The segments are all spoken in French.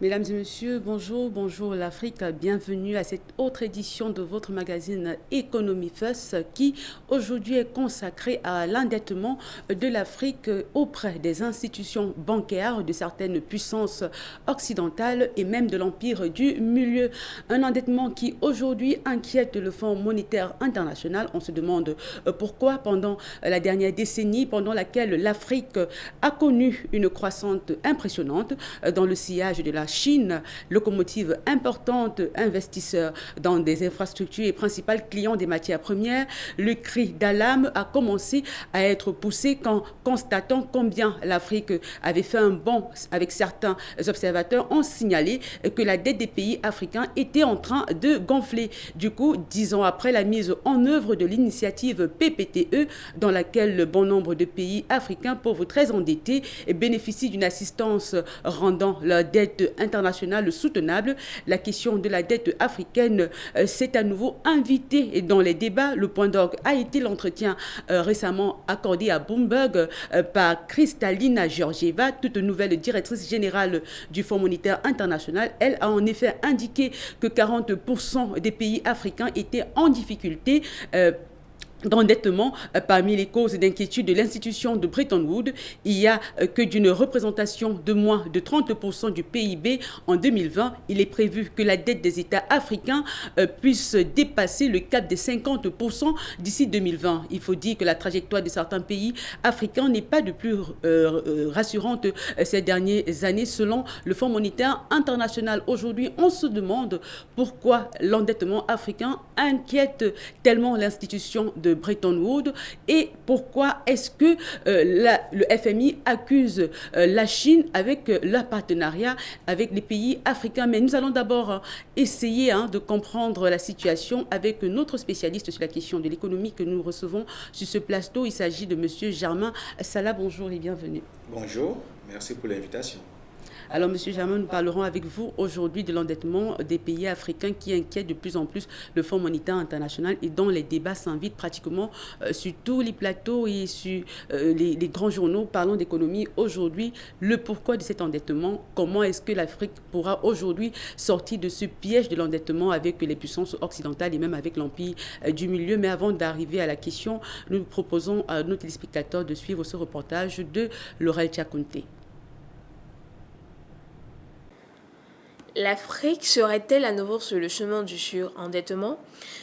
Mesdames et messieurs, bonjour, bonjour l'Afrique, bienvenue à cette autre édition de votre magazine Economy First qui aujourd'hui est consacrée à l'endettement de l'Afrique auprès des institutions bancaires de certaines puissances occidentales et même de l'empire du milieu. Un endettement qui aujourd'hui inquiète le Fonds monétaire international. On se demande pourquoi pendant la dernière décennie, pendant laquelle l'Afrique a connu une croissance impressionnante dans le sillage de la Chine, locomotive importante, investisseur dans des infrastructures et principal client des matières premières, le cri d'alarme a commencé à être poussé quand constatant combien l'Afrique avait fait un bond avec certains observateurs ont signalé que la dette des pays africains était en train de gonfler. Du coup, 10 ans après la mise en œuvre de l'initiative PPTE, dans laquelle bon nombre de pays africains pauvres très endettés bénéficient d'une assistance rendant leur dette internationale soutenable, la question de la dette africaine s'est à nouveau invitée dans les débats. Le point d'orgue a été l'entretien récemment accordé à Bloomberg par Kristalina Georgieva, toute nouvelle directrice générale du Fonds monétaire international. Elle a en effet indiqué que 40% des pays africains étaient en difficulté d'endettement. Parmi les causes d'inquiétude de l'institution de Bretton Woods, il y a que d'une représentation de moins de 30% du PIB en 2020. Il est prévu que la dette des États africains puisse dépasser le cap des 50% d'ici 2020. Il faut dire que la trajectoire de certains pays africains n'est pas de plus rassurante ces dernières années selon le Fonds monétaire international. Aujourd'hui, on se demande pourquoi l'endettement africain inquiète tellement l'institution de Bretton Woods et pourquoi est-ce que le FMI accuse la Chine avec leur partenariat avec les pays africains. Mais nous allons d'abord essayer de comprendre la situation avec notre spécialiste sur la question de l'économie que nous recevons sur ce plateau. Il s'agit de M. Germain Salah. Bonjour et bienvenue. Bonjour, merci pour l'invitation. Alors, M. Germain, nous parlerons avec vous aujourd'hui de l'endettement des pays africains qui inquiète de plus en plus le Fonds monétaire international et dont les débats s'invitent pratiquement sur tous les plateaux et sur les grands journaux parlant d'économie aujourd'hui. Le pourquoi de cet endettement, comment est-ce que l'Afrique pourra aujourd'hui sortir de ce piège de l'endettement avec les puissances occidentales et même avec l'empire du milieu. Mais avant d'arriver à la question, nous proposons à nos téléspectateurs de suivre ce reportage de Laurel Tchakounté. L'Afrique serait-elle à nouveau sur le chemin du surendettement?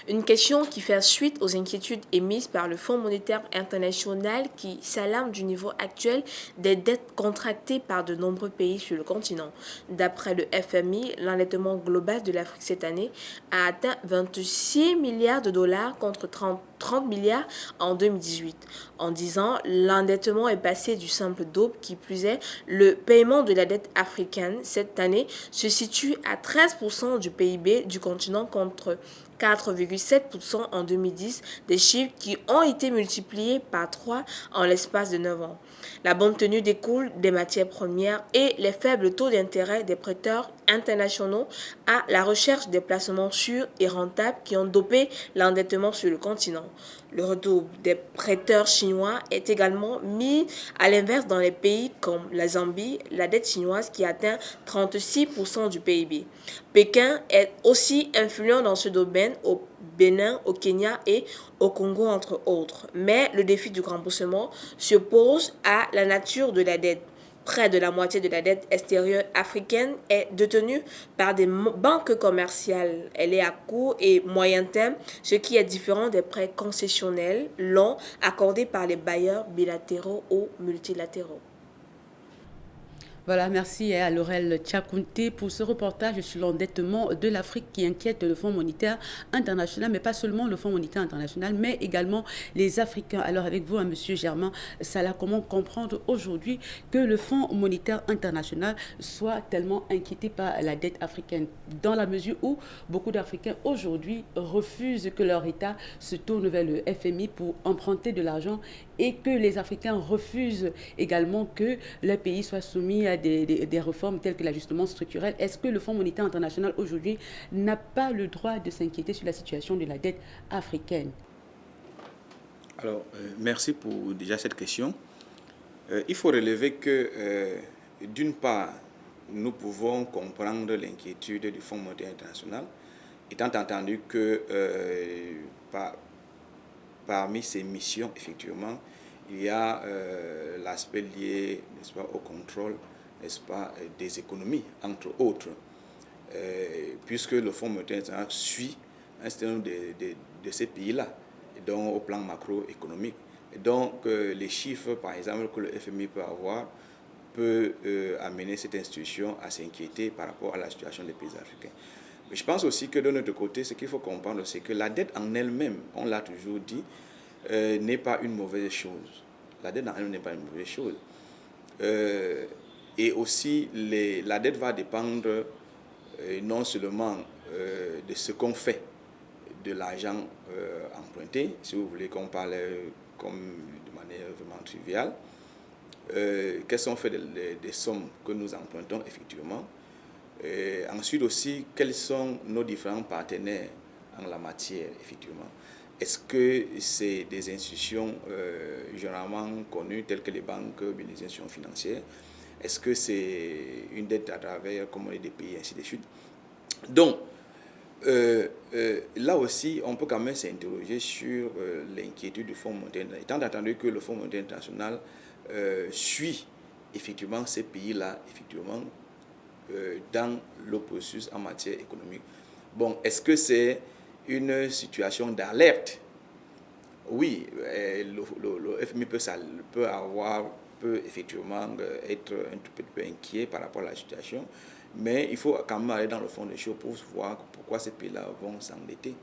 Une question qui fait suite aux inquiétudes émises par le Fonds monétaire international qui s'alarme du niveau actuel des dettes contractées par de nombreux pays sur le continent. D'après le FMI, l'endettement global de l'Afrique cette année a atteint 26 milliards de dollars contre 30 milliards en 2018. En 10 ans, l'endettement est passé du simple double. Qui plus est, le paiement de la dette africaine cette année se situe à 13% du PIB du continent contre 4,7% en 2010, des chiffres qui ont été multipliés par 3 en l'espace de 9 ans. La bonne tenue découle des matières premières et les faibles taux d'intérêt des prêteurs internationaux à la recherche des placements sûrs et rentables qui ont dopé l'endettement sur le continent. Le retour des prêteurs chinois est également mis à l'inverse dans les pays comme la Zambie, la dette chinoise qui atteint 36% du PIB. Pékin est aussi influent dans ce domaine au Bénin, au Kenya et au Congo entre autres. Mais le défi du remboursement se pose à la nature de la dette. Près de la moitié de la dette extérieure africaine est détenue par des banques commerciales. Elle est à court et moyen terme, ce qui est différent des prêts concessionnels longs accordés par les bailleurs bilatéraux ou multilatéraux. Voilà, merci à Laurel Tchakounté pour ce reportage sur l'endettement de l'Afrique qui inquiète le Fonds monétaire international, mais pas seulement le Fonds monétaire international, mais également les Africains. Alors avec vous, M. Germain Salah, comment comprendre aujourd'hui que le Fonds monétaire international soit tellement inquiété par la dette africaine, dans la mesure où beaucoup d'Africains aujourd'hui refusent que leur État se tourne vers le FMI pour emprunter de l'argent et que les Africains refusent également que leur pays soit soumis à des réformes telles que l'ajustement structurel. Est-ce que le Fonds monétaire international aujourd'hui n'a pas le droit de s'inquiéter sur la situation de la dette africaine? Alors, merci pour déjà cette question. Il faut relever que, d'une part, nous pouvons comprendre l'inquiétude du Fonds monétaire international, étant entendu que parmi ces missions, effectivement, il y a l'aspect lié, n'est-ce pas, au contrôle, n'est-ce pas, des économies, entre autres, puisque le Fonds monétaire international suit un certain nombre de ces pays-là, donc au plan macroéconomique. Et donc, les chiffres, par exemple, que le FMI peut avoir, peut amener cette institution à s'inquiéter par rapport à la situation des pays africains. Mais je pense aussi que de notre côté, ce qu'il faut comprendre, c'est que la dette en elle-même, on l'a toujours dit, n'est pas une mauvaise chose. La dette en elle-même n'est pas une mauvaise chose. Et aussi, la dette va dépendre non seulement de ce qu'on fait de l'argent emprunté, si vous voulez qu'on parle comme de manière vraiment triviale, quelles sont faites des sommes que nous empruntons effectivement. Ensuite aussi, quels sont nos différents partenaires en la matière, effectivement. Est-ce que c'est des institutions généralement connues telles que les banques, les institutions financières? Est-ce que c'est une dette à travers, comme on dit, des pays, ainsi de suite? Donc, là aussi, on peut quand même s'interroger sur l'inquiétude du Fonds monétaire, étant entendu que le Fonds monétaire international suit effectivement ces pays-là, effectivement, dans le processus en matière économique. Bon, est-ce que c'est une situation d'alerte? Oui, le FMI peut effectivement être un tout petit peu inquiet par rapport à la situation, mais il faut quand même aller dans le fond des choses pour voir pourquoi ces pays-là vont s'endetter.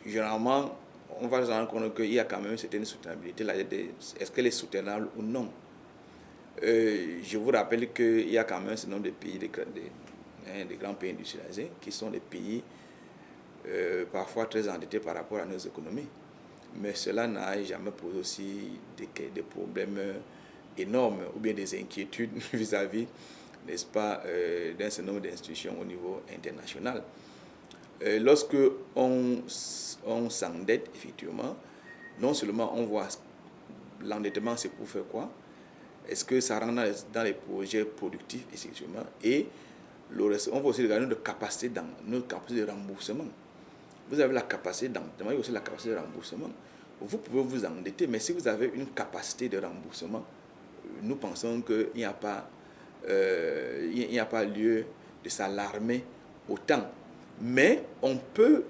Généralement, on va se rendre compte qu'il y a quand même une certaine soutenabilité. Est-ce qu'elle est soutenable ou non? Je vous rappelle qu'il y a quand même ce nombre de pays, des grands pays industrialisés, qui sont des pays parfois très endettés par rapport à nos économies. Mais cela n'a jamais posé aussi des problèmes énormes ou bien des inquiétudes vis-à-vis, n'est-ce pas, d'un certain nombre d'institutions au niveau international. Lorsque on s'endette, effectivement, non seulement on voit l'endettement, c'est pour faire quoi? Est-ce que ça rentre dans les projets productifs, effectivement? Et on va aussi regarder notre capacité de remboursement. Vous avez la capacité d'endettement et aussi la capacité de remboursement. Vous pouvez vous endetter, mais si vous avez une capacité de remboursement, nous pensons qu'il n'y a pas lieu de s'alarmer autant. Mais on peut,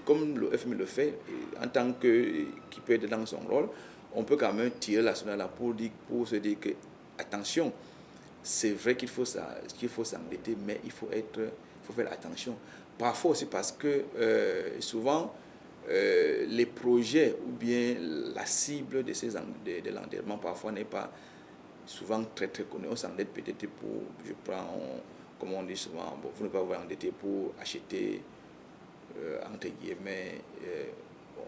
comme le FMI le fait, en tant qui peut être dans son rôle, on peut quand même tirer la sonnette pour se dire que, attention, c'est vrai qu'il faut s'endetter, mais il faut faire attention. Parfois aussi parce que souvent, les projets ou bien la cible de l'endettement parfois n'est pas souvent très très connue. On s'endette peut-être comme on dit souvent, vous ne pouvez pas vous endetter pour acheter, entre guillemets,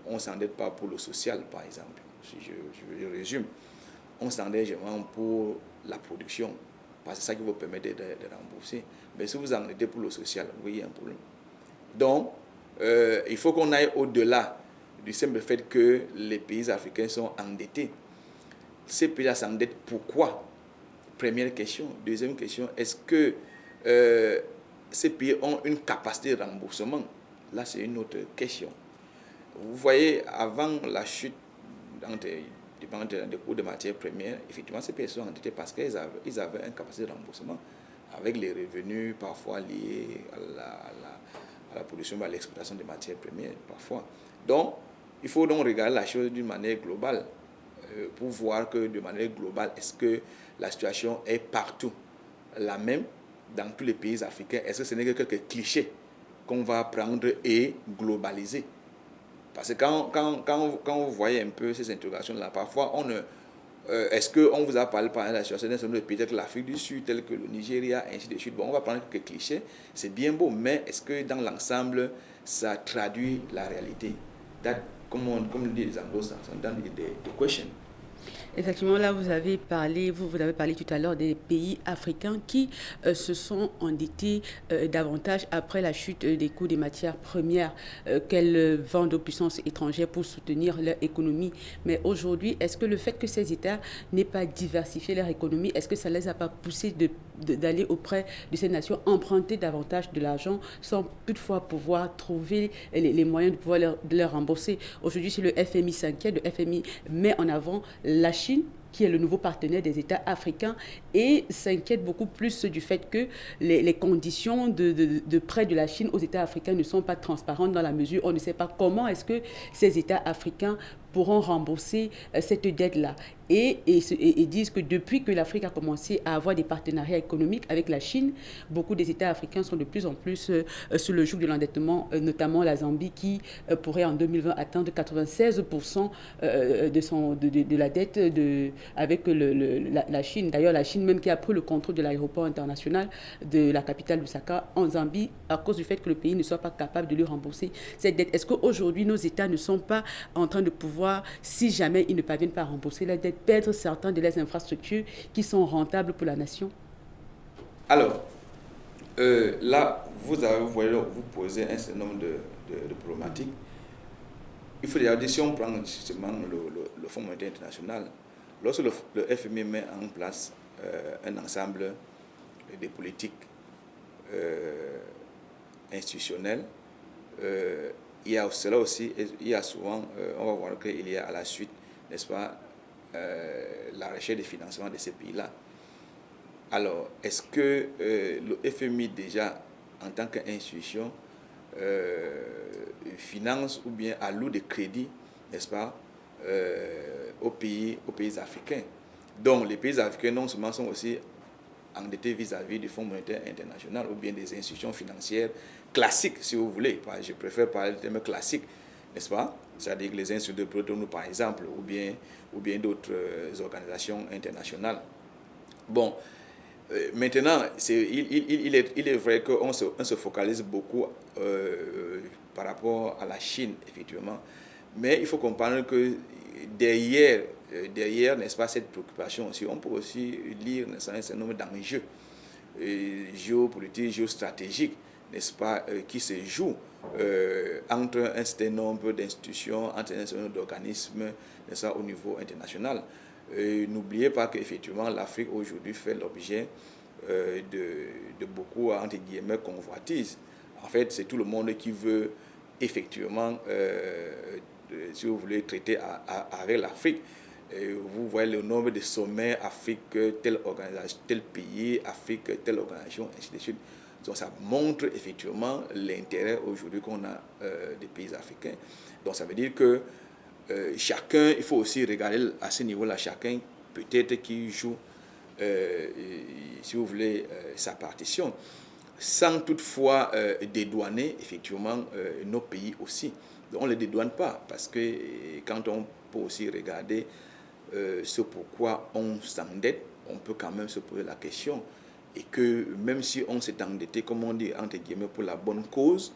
on ne s'endette pas pour le social, par exemple, si je résume. On s'endette généralement pour la production, parce que c'est ça qui vous permet de rembourser. Mais si vous endettez pour le social, vous voyez un problème. Donc, il faut qu'on aille au-delà du simple fait que les pays africains sont endettés. Ces pays-là s'endettent pourquoi? Première question. Deuxième question, est-ce que ces pays ont une capacité de remboursement? Là, c'est une autre question. Vous voyez, avant la chute des cours de matières premières, effectivement, ces pays sont endettés parce qu'ils avaient une capacité de remboursement avec les revenus parfois liés à la production, à l'exploitation des matières premières, parfois. Donc, il faut donc regarder la chose d'une manière globale pour voir que de manière globale, est-ce que la situation est partout la même dans tous les pays africains? Est-ce que ce n'est que quelques clichés qu'on va prendre et globaliser? Parce que quand vous voyez un peu ces interrogations-là, parfois, est-ce qu'on vous a parlé par la situation d'un certain nombre de pays tels que l'Afrique du Sud, tels que le Nigeria, ainsi de suite? Bon, on va prendre quelques clichés, c'est bien beau, mais est-ce que dans l'ensemble, ça traduit la réalité? Comme le dit les anglo-saxons, dans the question. Effectivement, là, vous avez parlé tout à l'heure des pays africains qui se sont endettés davantage après la chute des coûts des matières premières qu'elles vendent aux puissances étrangères pour soutenir leur économie. Mais aujourd'hui, est-ce que le fait que ces États n'aient pas diversifié leur économie, est-ce que ça ne les a pas poussés d'aller auprès de ces nations emprunter davantage de l'argent sans toutefois pouvoir trouver les moyens de pouvoir de leur rembourser? Aujourd'hui, si le FMI s'inquiète, le FMI met en avant la Chine, qui est le nouveau partenaire des États africains, et s'inquiète beaucoup plus du fait que les conditions de prêt de la Chine aux États africains ne sont pas transparentes dans la mesure où on ne sait pas comment est-ce que ces États africains pourront rembourser cette dette-là. Et disent que depuis que l'Afrique a commencé à avoir des partenariats économiques avec la Chine, beaucoup des États africains sont de plus en plus sous le joug de l'endettement, notamment la Zambie qui pourrait en 2020 atteindre 96% de la dette avec la Chine. D'ailleurs, la Chine même qui a pris le contrôle de l'aéroport international de la capitale Lusaka en Zambie à cause du fait que le pays ne soit pas capable de lui rembourser cette dette. Est-ce qu'aujourd'hui, nos États ne sont pas en train de pouvoir, si jamais ils ne parviennent pas à rembourser la dette, perdre certaines de les infrastructures qui sont rentables pour la nation? Alors, là, vous posez un certain nombre de problématiques. Il faut déjà dire, si on prend justement le Fonds monétaire international, lorsque le FMI met en place un ensemble de politiques institutionnelles, il y a cela aussi, il y a souvent, on va voir qu'il y a à la suite, n'est-ce pas, la recherche de financement de ces pays-là. Alors, est-ce que le FMI déjà, en tant qu'institution, finance ou bien alloue des crédits, n'est-ce pas, aux pays africains? Donc, les pays africains non seulement sont aussi endettés vis-à-vis du Fonds monétaire international ou bien des institutions financières classiques, si vous voulez. Je préfère parler de termes classiques, n'est-ce pas? C'est-à-dire les instituts de Bretton Woods, par exemple, ou bien d'autres organisations internationales. Bon, maintenant, il est vrai qu'on se focalise beaucoup par rapport à la Chine, effectivement. Mais il faut comprendre que derrière, n'est-ce pas, cette préoccupation aussi, on peut aussi lire un certain nombre d'enjeux géopolitiques, géostratégiques, n'est-ce pas, qui se jouent entre un certain nombre d'institutions, entre un certain nombre d'organismes, n'est-ce pas, au niveau international. N'oubliez pas qu'effectivement, l'Afrique aujourd'hui fait l'objet de beaucoup, entre guillemets, convoitises. En fait, c'est tout le monde qui veut effectivement, si vous voulez, traiter avec l'Afrique. Vous voyez le nombre de sommets, Afrique, telle organisation, tel pays, Afrique, telle organisation, ainsi de suite. Donc ça montre effectivement l'intérêt aujourd'hui qu'on a des pays africains. Donc ça veut dire que chacun, il faut aussi regarder à ce niveau-là, chacun peut-être qui joue, si vous voulez, sa partition, sans toutefois dédouaner effectivement nos pays aussi. Donc on ne les dédouane pas, parce que quand on peut aussi regarder ce pourquoi on s'endette, on peut quand même se poser la question, et que même si on s'est endetté, comme on dit, entre guillemets, pour la bonne cause,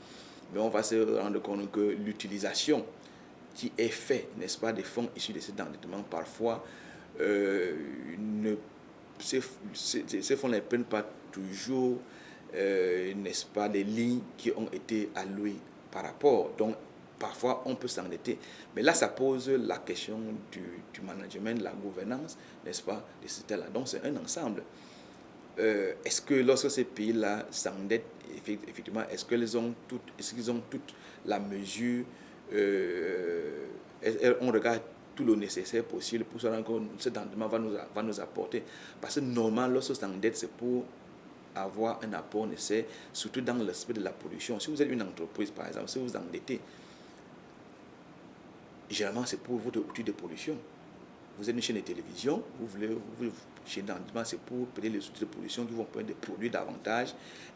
mais on va se rendre compte que l'utilisation qui est faite, n'est-ce pas, des fonds issus de cet endettement, parfois, ces fonds ne prennent pas toujours, n'est-ce pas, les lignes qui ont été allouées par rapport. Donc, parfois, on peut s'endetter. Mais là, ça pose la question du management, de la gouvernance, n'est-ce pas, de cet état-là. Donc, c'est un ensemble. Est-ce que lorsque ces pays-là s'endettent, effectivement, est-ce qu'ils ont toute la mesure, on regarde tout le nécessaire possible pour savoir que cet endettement va nous apporter. Parce que normalement, lorsque s'endette, c'est pour avoir un apport nécessaire, surtout dans l'aspect de la production. Si vous êtes une entreprise, par exemple, si vous endettez, généralement, c'est pour votre outil de production. Vous êtes une chaîne de télévision, vous voulez chez l'endettement, c'est pour payer les outils de production qui vont permettre de produire davantage.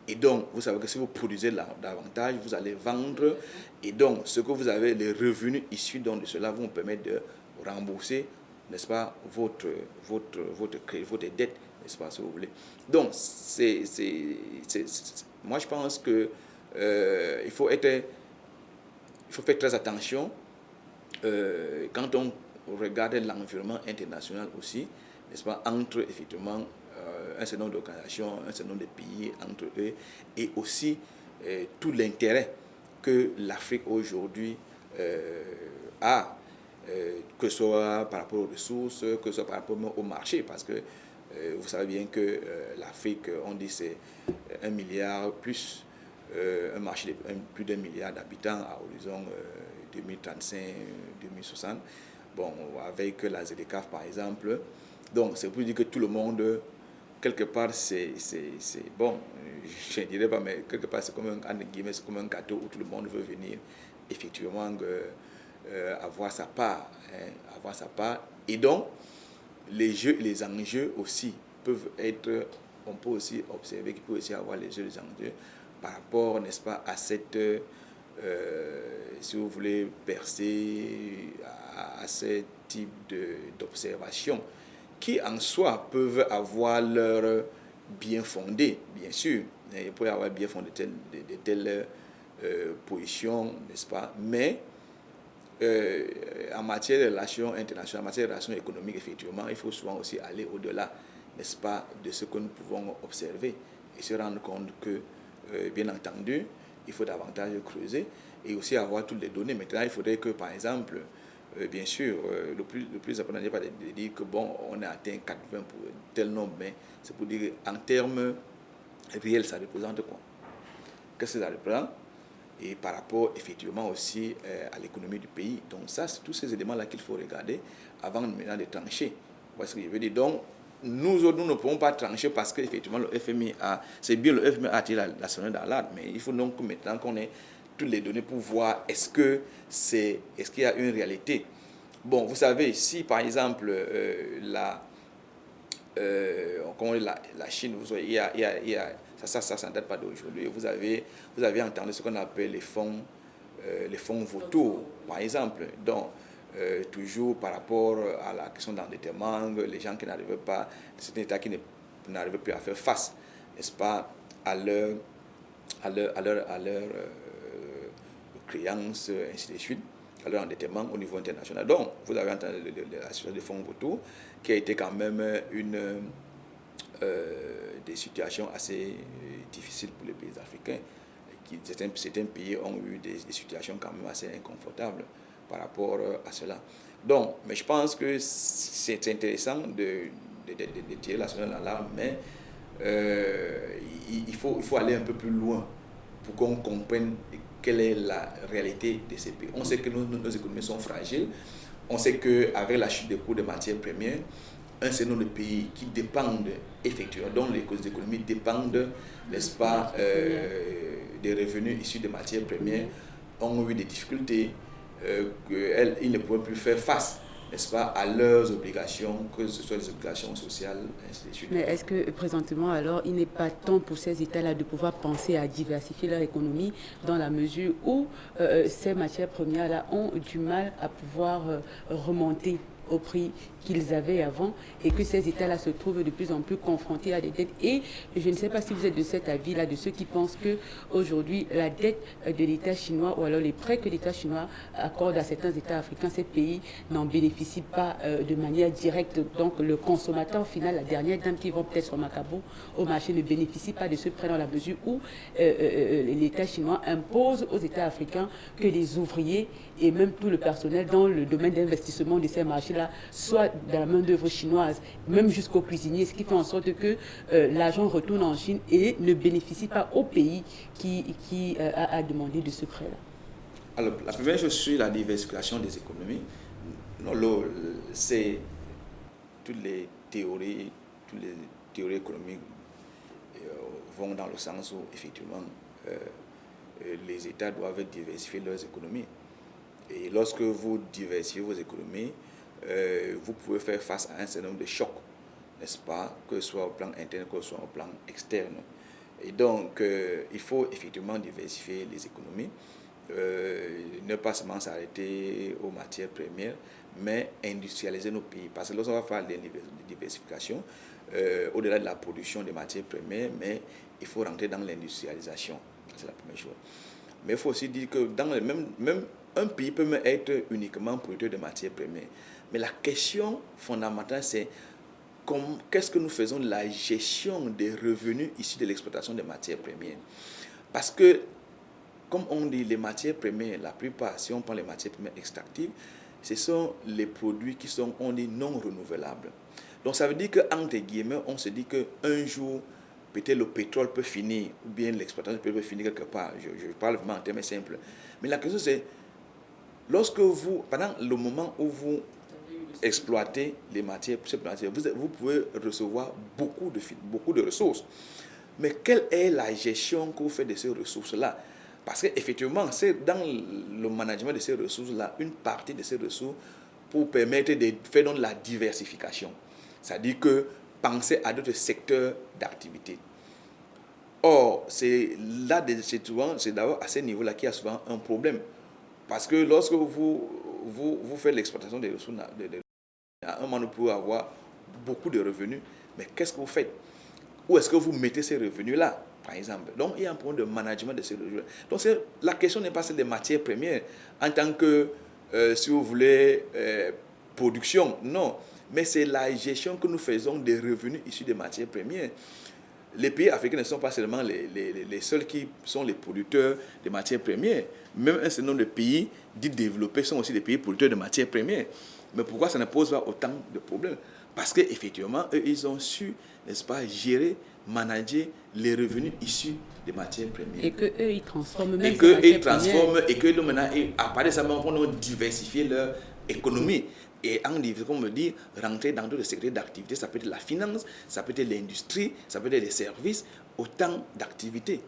Et donc, vous savez que si vous produisez davantage, vous allez vendre. Et donc, ce que vous avez, les revenus issus de cela vont permettre de rembourser, n'est-ce pas, votre dette, n'est-ce pas, si vous voulez. Donc, moi, je pense que il faut faire très attention quand regarder l'environnement international aussi, n'est-ce pas, entre effectivement un certain nombre d'organisations, un certain nombre de pays entre eux, et aussi tout l'intérêt que l'Afrique aujourd'hui a, que ce soit par rapport aux ressources, que ce soit par rapport au marché, parce que vous savez bien que l'Afrique, on dit c'est 1 milliard plus, un marché de plus d'1 milliard d'habitants à horizon 2035-2060. Bon, avec la ZDCAF par exemple. Donc, c'est pour dire que tout le monde, quelque part, c'est bon, je ne dirais pas, mais quelque part, c'est comme un gâteau où tout le monde veut venir, effectivement, avoir sa part. Hein, avoir sa part. Et donc, les jeux et les enjeux aussi peuvent être, on peut aussi observer qu'il peut aussi avoir les jeux et les enjeux par rapport, n'est-ce pas, à cette, si vous voulez, percer à ce type d'observation qui en soi peuvent avoir leur bien fondé, bien sûr. Il peut y avoir bien fondé de telles positions, n'est-ce pas, mais en matière de relations internationales, en matière de relations économiques, effectivement, il faut souvent aussi aller au-delà, n'est-ce pas, de ce que nous pouvons observer et se rendre compte que, bien entendu, il faut davantage creuser et aussi avoir toutes les données. Maintenant, il faudrait que, par exemple, bien sûr, le plus important n'est pas de dire que, bon, on a atteint 80 pour tel nombre, mais c'est pour dire en termes réels, ça représente quoi? Qu'est-ce que ça représente? Et par rapport effectivement aussi à l'économie du pays. Donc ça, c'est tous ces éléments-là qu'il faut regarder avant maintenant de trancher. Vous voyez ce que je veux dire? Donc, nous ne pouvons pas trancher parce qu'effectivement, le FMI a... C'est bien, le FMI a tiré la sonnette d'alarme, mais il faut donc maintenant qu'on ait toutes les données pour voir est-ce qu'il y a une réalité. Bon, vous savez, si par exemple, la Chine, vous voyez, il y a ça ne date pas d'aujourd'hui. Vous avez entendu ce qu'on appelle les fonds vautours, par exemple. Donc, toujours par rapport à la question d'endettement, les gens qui n'arrivent pas, c'est un État qui n'arrive plus à faire face, n'est-ce pas, à leur créances, ainsi de suite, à leur endettement au niveau international. Donc, vous avez entendu la situation des fonds vautours, qui a été quand même des situations assez difficiles pour les pays africains. Certains pays ont eu des situations quand même assez inconfortables par rapport à cela. Donc, mais je pense que c'est intéressant de tirer la sonnette d'alarme, mais il faut aller un peu plus loin pour qu'on comprenne quelle est la réalité de ces pays. On sait que nos économies sont fragiles. On sait qu'avec la chute des cours des matières premières, un certain nombre de pays qui dépendent effectivement, dont les économies dépendent, n'est-ce pas, des revenus issus des matières premières, ont eu des difficultés, ils ne pouvaient plus faire face, n'est-ce pas, à leurs obligations, que ce soit des obligations sociales, ainsi de suite. Mais est-ce que présentement, alors, il n'est pas temps pour ces États-là de pouvoir penser à diversifier leur économie dans la mesure où ces matières premières-là ont du mal à pouvoir remonter au prix qu'ils avaient avant et que ces États-là se trouvent de plus en plus confrontés à des dettes. Et je ne sais pas si vous êtes de cet avis-là, de ceux qui pensent qu'aujourd'hui, la dette de l'État chinois ou alors les prêts que l'État chinois accorde à certains États africains, ces pays n'en bénéficient pas de manière directe. Donc le consommateur final, la dernière dame qui va peut-être sur Macabo au marché, ne bénéficie pas de ce prêt dans la mesure où l'État chinois impose aux États africains que les ouvriers et même tout le personnel dans le domaine d'investissement de ces marchés-là soit dans la main-d'œuvre chinoise, même jusqu'aux cuisiniers, ce qui fait en sorte que l'argent retourne en Chine et ne bénéficie pas au pays qui a demandé de ce prêt-là. Alors, la première chose sur la diversification des économies, c'est toutes les théories économiques vont dans le sens où, effectivement, les États doivent diversifier leurs économies. Et lorsque vous diversifiez vos économies, vous pouvez faire face à un certain nombre de chocs, n'est-ce pas, que ce soit au plan interne, que ce soit au plan externe. Et donc, il faut effectivement diversifier les économies, ne pas seulement s'arrêter aux matières premières, mais industrialiser nos pays. Parce que lorsqu'on va faire des diversifications, au-delà de la production des matières premières, mais il faut rentrer dans l'industrialisation. C'est la première chose. Mais il faut aussi dire que dans même un pays peut même être uniquement producteur de matières premières. Mais la question fondamentale, c'est qu'est-ce que nous faisons de la gestion des revenus issus de l'exploitation des matières premières. Parce que, comme on dit, les matières premières, la plupart, si on prend les matières premières extractives, ce sont les produits qui sont, on dit, non renouvelables. Donc ça veut dire qu'entre guillemets, on se dit qu'un jour, peut-être le pétrole peut finir, ou bien l'exploitation peut finir quelque part. Je parle vraiment en termes simples. Mais la question c'est, pendant le moment où vous exploitez les matières, vous pouvez recevoir beaucoup de ressources. Mais quelle est la gestion que vous faites de ces ressources-là? Parce qu'effectivement, c'est dans le management de ces ressources-là, une partie de ces ressources pour permettre de faire donc la diversification. C'est-à-dire que penser à d'autres secteurs d'activité. Or, c'est d'abord à ce niveau-là qu'il y a souvent un problème. Parce que lorsque vous faites l'exploitation des ressources, à un moment, vous pouvez avoir beaucoup de revenus, mais qu'est-ce que vous faites? Où est-ce que vous mettez ces revenus-là, par exemple? Donc, il y a un problème de management de ces revenus. Donc, la question n'est pas celle des matières premières en tant que, si vous voulez, production, non. Mais c'est la gestion que nous faisons des revenus issus des matières premières. Les pays africains ne sont pas seulement les seuls qui sont les producteurs de matières premières. Même un certain nombre de pays dits développés sont aussi des pays producteurs de matières premières. Mais pourquoi ça ne pose pas autant de problèmes? Parce qu'effectivement, eux, ils ont su, n'est-ce pas, gérer, manager les revenus issus des matières premières. Et qu'eux, ils transforment même. Et qu'eux transforment, et que maintenant, à part de ça, on peut diversifier leur économie. Et en diversifiant, comme on dit, rentrer dans d'autres secteurs d'activité, ça peut être la finance, ça peut être l'industrie, ça peut être les services, autant d'activités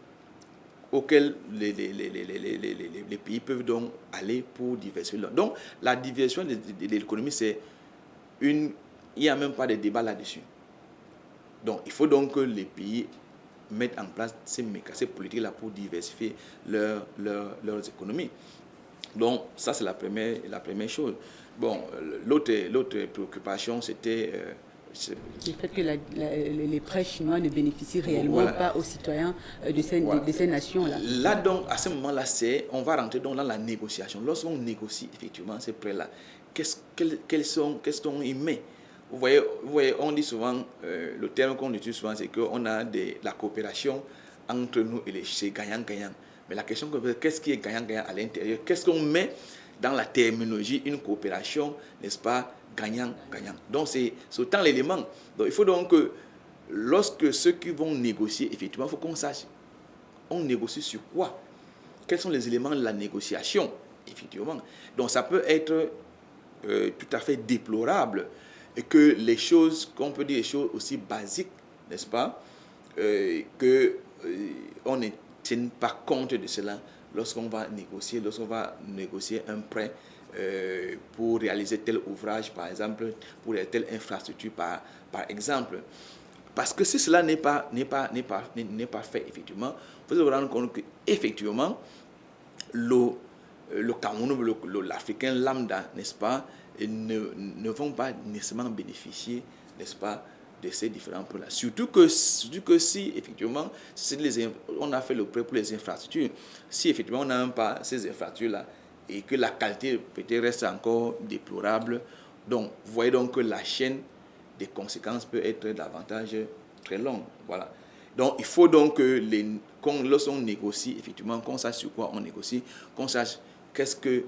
auxquelles les pays peuvent donc aller pour diversifier. Donc, la diversification de l'économie, il n'y a même pas de débat là-dessus. Donc, il faut donc que les pays mettent en place ces politiques-là pour diversifier leurs économies. Donc, ça, c'est la première chose. Bon, l'autre préoccupation, c'était... le fait que les prêts chinois ne bénéficient réellement pas aux citoyens de ces nations-là. Là, donc, à ce moment-là, on va rentrer donc dans la négociation. Lorsqu'on négocie effectivement ces prêts-là, qu'est-ce qu'on y met? Vous voyez, on dit souvent, le terme qu'on utilise souvent, c'est qu'on a la coopération entre nous et c'est gagnant-gagnant. Mais la question, qu'est-ce qui est gagnant-gagnant à l'intérieur? Qu'est-ce qu'on met dans la terminologie, une coopération, n'est-ce pas, gagnant-gagnant? Donc, c'est autant l'élément. Donc, il faut donc que, lorsque ceux qui vont négocier, effectivement, il faut qu'on sache, on négocie sur quoi? Quels sont les éléments de la négociation, effectivement? Donc, ça peut être tout à fait déplorable et que les choses, qu'on peut dire des choses aussi basiques, n'est-ce pas, on ne tienne pas compte de cela lorsqu'on va négocier un prêt pour réaliser tel ouvrage, par exemple, pour telle infrastructure, par exemple. Parce que si cela n'est pas fait, effectivement, vous allez vous rendre compte qu'effectivement, le Cameroun, l'Africain lambda, n'est-ce pas, ne vont pas nécessairement bénéficier, n'est-ce pas, de ces différents points-là. Surtout que si, effectivement, on a fait le prêt pour les infrastructures, si effectivement on n'a même pas ces infrastructures-là et que la qualité peut-être reste encore déplorable, donc vous voyez donc que la chaîne des conséquences peut être davantage très longue. Voilà. Donc il faut donc que lorsqu'on négocie, effectivement, qu'on sache sur quoi on négocie, qu'on sache qu'est-ce que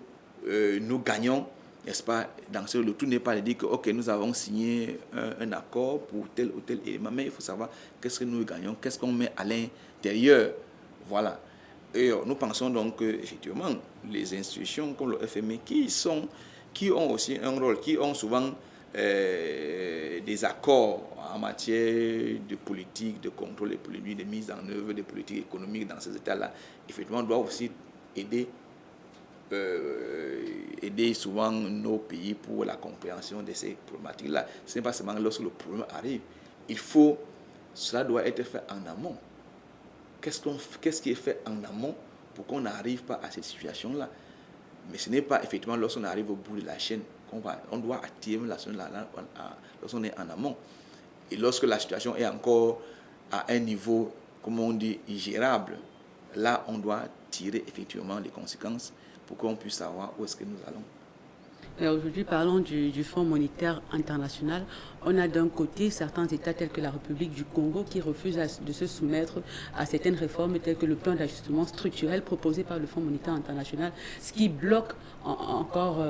nous gagnons, n'est-ce pas, le tout n'est pas de dire que ok, nous avons signé un accord pour tel ou tel élément, mais il faut savoir qu'est-ce que nous gagnons, qu'est-ce qu'on met à l'intérieur. Voilà. Et nous pensons donc que, effectivement, les institutions comme le FMI qui ont aussi un rôle, qui ont souvent des accords en matière de politique, de contrôle des politiques, de mise en œuvre des politiques économiques dans ces états-là, effectivement, doivent aussi aider souvent nos pays pour la compréhension de ces problématiques-là. Ce n'est pas seulement lorsque le problème arrive. Cela doit être fait en amont. Qu'est-ce qui est fait en amont pour qu'on n'arrive pas à cette situation-là? Mais ce n'est pas effectivement lorsqu'on arrive au bout de la chaîne on doit attirer la chaîne lorsqu'on est en amont. Et lorsque la situation est encore à un niveau, comme on dit, gérable, là, on doit tirer effectivement les conséquences pour qu'on puisse savoir où est-ce que nous allons. Aujourd'hui, parlons du Fonds monétaire international. On a d'un côté certains États tels que la République du Congo qui refusent de se soumettre à certaines réformes telles que le plan d'ajustement structurel proposé par le Fonds monétaire international, ce qui bloque encore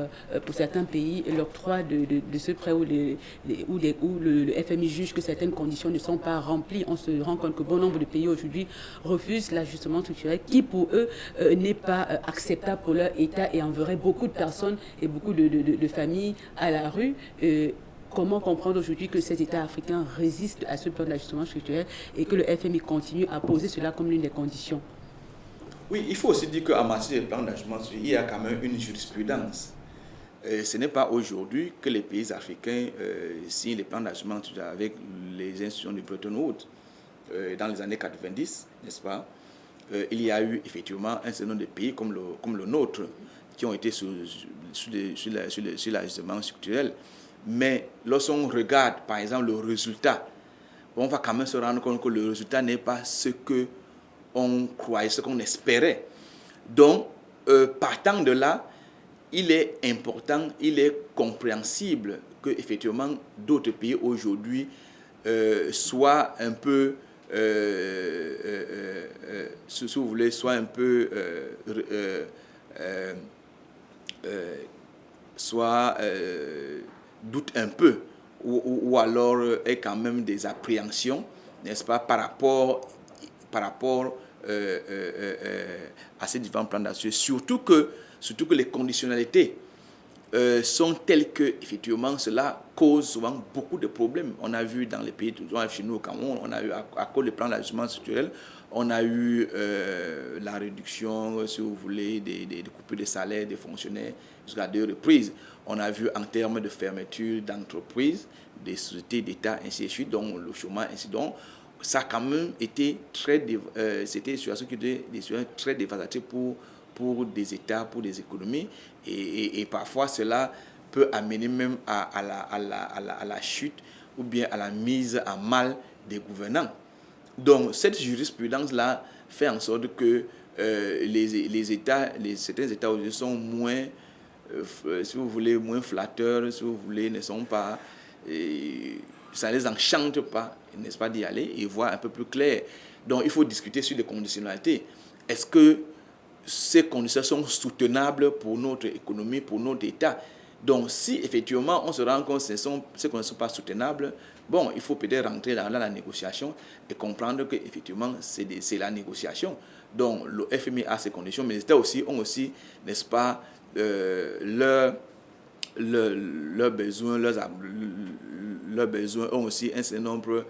pour certains pays l'octroi de ce prêt où le FMI juge que certaines conditions ne sont pas remplies. On se rend compte que bon nombre de pays aujourd'hui refusent l'ajustement structurel qui pour eux n'est pas acceptable pour leur État et enverrait beaucoup de personnes et beaucoup de familles à la rue. Comment comprendre aujourd'hui que ces États africains résistent à ce plan d'ajustement structurel et que le FMI continue à poser cela comme l'une des conditions? Oui, il faut aussi dire qu'en matière de plan d'ajustement structurel, il y a quand même une jurisprudence. Ce n'est pas aujourd'hui que les pays africains signent les plans d'ajustement structurel avec les institutions de Bretton Woods. Dans les années 90, n'est-ce pas, il y a eu effectivement un certain nombre de pays comme le nôtre qui ont été sur l'ajustement structurel. Mais lorsqu'on regarde, par exemple, le résultat, on va quand même se rendre compte que le résultat n'est pas ce qu'on croyait, ce qu'on espérait. Donc, partant de là, il est important, il est compréhensible que effectivement d'autres pays aujourd'hui soient un peu, si vous voulez, soient un peu, doutent un peu, ou alors aient quand même des appréhensions, n'est-ce pas, par rapport à ces différents plans d'action. Surtout que les conditionnalités sont telles que, effectivement, cela cause souvent beaucoup de problèmes. On a vu dans les pays, chez nous au Cameroun, on a eu, à cause du plan d'ajustement structurel, on a eu la réduction, si vous voulez, des coupures de salaire des fonctionnaires jusqu'à 2 reprises. On a vu en termes de fermeture d'entreprises, des sociétés d'État, ainsi de suite, donc le chômage, ainsi donc. Ça a quand même été c'était une situation qui était très dévastatrice pour des États, pour des économies, et parfois cela peut amener même à la chute ou bien à la mise en mal des gouvernants. Donc cette jurisprudence-là fait en sorte que certains États aujourd'hui sont moins, si vous voulez, moins flatteurs, si vous voulez, ne sont pas, ça ne les enchante pas, n'est-ce pas, d'y aller et voir un peu plus clair. Donc il faut discuter sur les conditionnalités. Est-ce que ces conditions sont soutenables pour notre économie, pour notre État? Donc si effectivement on se rend compte que ces conditions ne sont pas soutenables, bon, il faut peut-être rentrer dans la négociation et comprendre qu'effectivement c'est la négociation. Donc le FMI a ses conditions, mais les États aussi ont aussi, n'est-ce pas, leurs besoins, leurs besoins ont aussi un certain nombre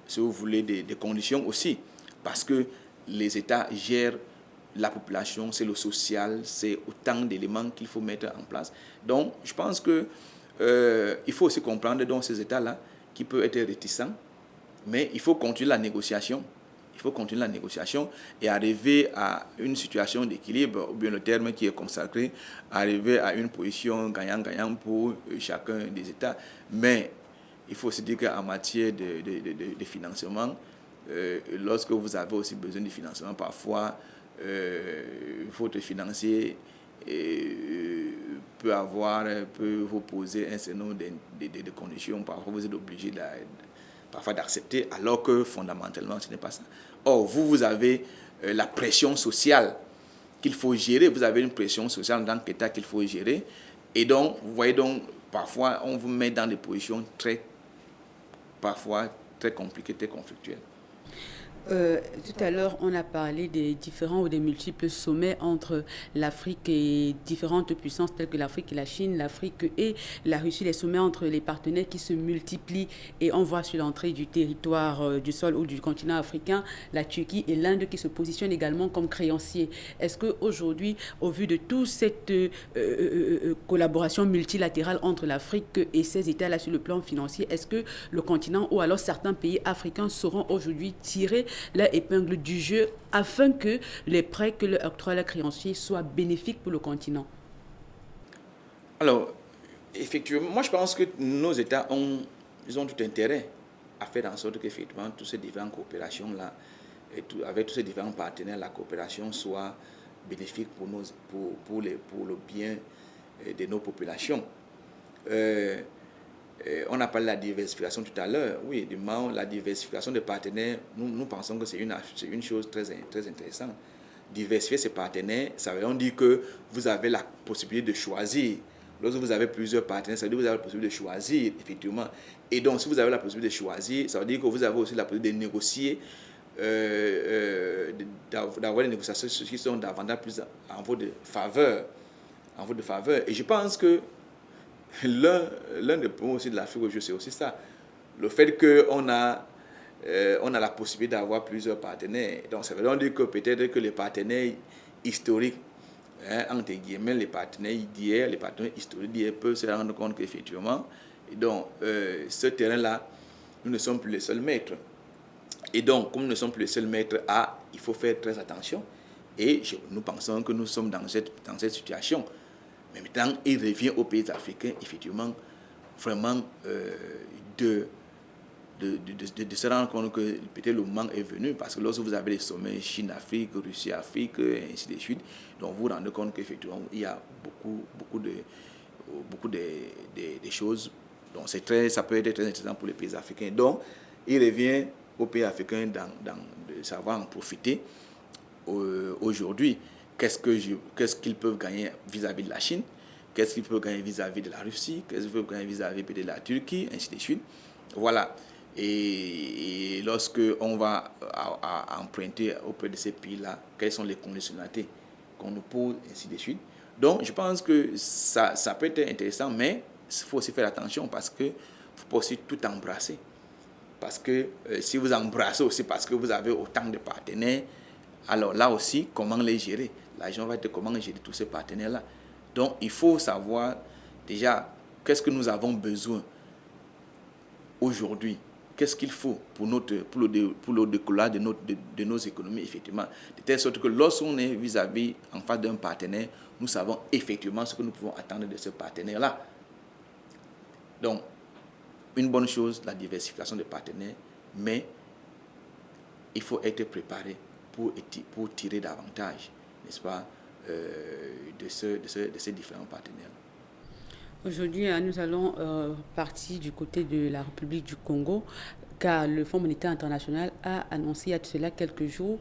si vous voulez, des conditions aussi. Parce que les États gèrent la population, c'est le social, c'est autant d'éléments qu'il faut mettre en place. Donc, je pense que il faut aussi comprendre donc ces États-là qui peuvent être réticents, mais il faut continuer la négociation. Il faut continuer la négociation et arriver à une situation d'équilibre, ou bien le terme qui est consacré, arriver à une position gagnant-gagnant pour chacun des États. Mais il faut aussi dire qu'en matière de financement, lorsque vous avez aussi besoin de financement, parfois, votre financier peut vous poser un certain nombre de conditions. Parfois, vous êtes obligé parfois d'accepter, alors que fondamentalement, ce n'est pas ça. Or, vous avez la pression sociale qu'il faut gérer. Vous avez une pression sociale en tant qu'État qu'il faut gérer. Et donc, vous voyez, donc, parfois, on vous met dans des positions parfois très compliquées, très conflictuelles. Tout à l'heure, on a parlé des différents ou des multiples sommets entre l'Afrique et différentes puissances telles que l'Afrique et la Chine, l'Afrique et la Russie, les sommets entre les partenaires qui se multiplient. Et on voit sur l'entrée du territoire, du sol ou du continent africain, la Turquie et l'Inde qui se positionnent également comme créanciers. Est-ce qu'aujourd'hui, au vu de toute cette collaboration multilatérale entre l'Afrique et ces États-là sur le plan financier, est-ce que le continent ou alors certains pays africains sauront aujourd'hui tirer leur épingle du jeu afin que les prêts que leur octroient les créanciers soient bénéfiques pour le continent? Alors, effectivement, moi je pense que nos États ont tout intérêt à faire en sorte qu'effectivement toutes ces différentes coopérations-là, avec tous ces différents partenaires, la coopération soit bénéfique pour le bien de nos populations. On a parlé de la diversification tout à l'heure. Oui, la diversification des partenaires, nous pensons que c'est une chose très, très intéressante. Diversifier ses partenaires, ça veut dire que vous avez la possibilité de choisir. Lorsque vous avez plusieurs partenaires, ça veut dire que vous avez la possibilité de choisir, effectivement. Et donc, si vous avez la possibilité de choisir, ça veut dire que vous avez aussi la possibilité de négocier, d'avoir des négociations qui sont davantage plus en votre faveur. Et je pense que l'un des points aussi de l'Afrique aujourd'hui, c'est aussi ça. Le fait qu'on a la possibilité d'avoir plusieurs partenaires. Donc, ça veut dire que peut-être que les partenaires historiques, entre guillemets, les partenaires d'hier, les partenaires historiques d'hier peuvent se rendre compte qu'effectivement, donc, ce terrain-là, nous ne sommes plus les seuls maîtres. Et donc, comme nous ne sommes plus les seuls maîtres, il faut faire très attention. Et nous pensons que nous sommes dans cette situation. Mais maintenant, il revient aux pays africains, effectivement, vraiment de se rendre compte que peut-être le moment est venu, parce que lorsque vous avez les sommets Chine-Afrique, Russie-Afrique, et ainsi de suite, donc vous vous rendez compte qu'effectivement, il y a beaucoup de choses. Donc ça peut être très intéressant pour les pays africains. Donc, il revient aux pays africains de savoir en profiter aujourd'hui. Qu'est-ce qu'ils peuvent gagner vis-à-vis de la Chine? Qu'est-ce qu'ils peuvent gagner vis-à-vis de la Russie? Qu'est-ce qu'ils peuvent gagner vis-à-vis de la Turquie? Ainsi de suite. Voilà. Et lorsque on va emprunter auprès de ces pays-là, quelles sont les conditionnalités qu'on nous pose, ainsi de suite. Donc, je pense que ça peut être intéressant, mais il faut aussi faire attention parce que faut pas aussi tout embrasser. Parce que si vous embrassez aussi parce que vous avez autant de partenaires, alors là aussi, comment les gérer? L'argent va être comment gérer tous ces partenaires-là. Donc, il faut savoir déjà qu'est-ce que nous avons besoin aujourd'hui. Qu'est-ce qu'il faut pour le décollage de nos économies, effectivement. De telle sorte que lorsqu'on est vis-à-vis en face d'un partenaire, nous savons effectivement ce que nous pouvons attendre de ce partenaire-là. Donc, une bonne chose, la diversification des partenaires, mais il faut être préparé pour tirer davantage, n'est-ce pas, de ces différents partenaires. Aujourd'hui, nous allons partir du côté de la République du Congo, car le Fonds monétaire international a annoncé il y a de cela quelques jours